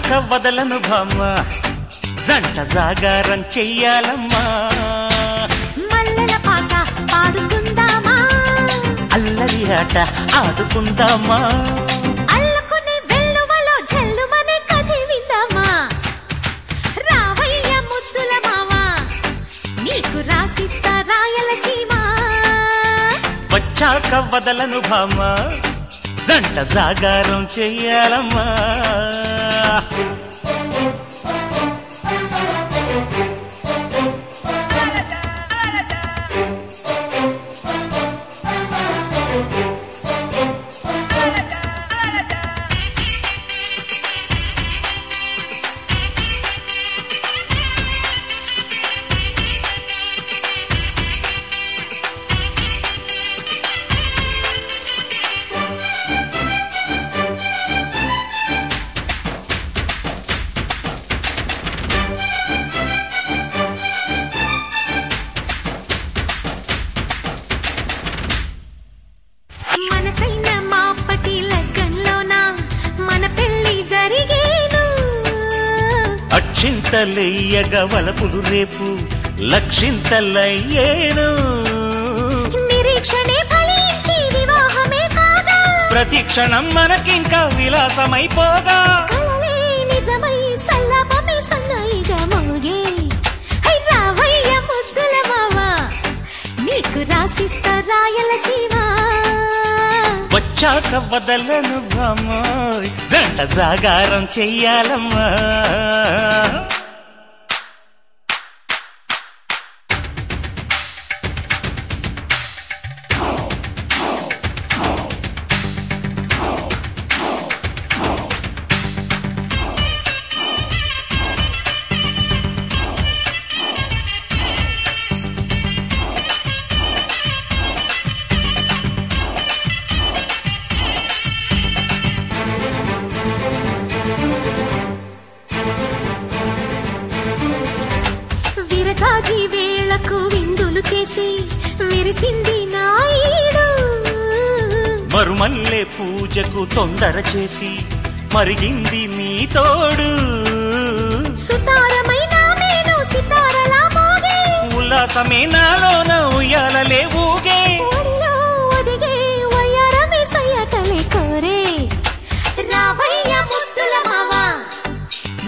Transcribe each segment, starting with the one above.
వచ్చాక వదలను భామ జంట జాగారం చెయ్యాలమ్మా మల్లెల పాట పాడుకుందామా అల్లరి ఆట ఆడుకుందామా అల్లుకునే వెల్లువలో జల్లుమనే కథ విందామా రావయ్య ముద్దుల మావా నీకు రాసిస్తా రాయలసీమ వచ్చాక వదలను భామ జంట జాగారం చెయ్యాలమ్మా మనసైన మాపటి లగ్గంలోనా మన పెళ్లి జరిగేను అక్షింతలెయ్యగ వలపులు రేపు లక్షింతలయ్యేను నిరీక్షణే ఫలించి వివాహమే కాగా ప్రతి క్షణం మనకింకా విలాసమైపోగా కలలే నిజమై సల్లాపమే సన్నాయిగా మోగే హై రావయ్య ముద్దుల మావా నీకు రాసిస్తా రాయలసీమ వచ్చాక వదలను భామ జంట జాగారం చెయ్యాలమ్మా విరజాజి వేళకు విందులు చేసి విరిసింది నాయుడు మరుమల్లె పూజకు తొందర చేసి మరిగింది నీ తోడు సుతారమైన మేను సితారలా మోగే ఉల్లాసమే నాలోన ఉయ్యాలలే ఊగే ఒడిలో ఒదిగే వయ్యారమే సయ్యటలే కోరే రావయ్య ముద్దుల మావా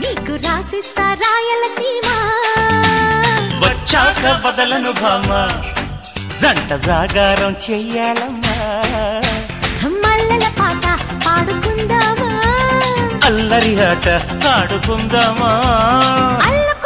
నీకు రాసిస్తా రాయలసీమ వచ్చాక వదలను భామ జంట జాగారం చెయ్యాలమ్మా మల్లెల పాట పాడుకుందామా అల్లరి ఆట ఆడుకుందామా అల్లుకు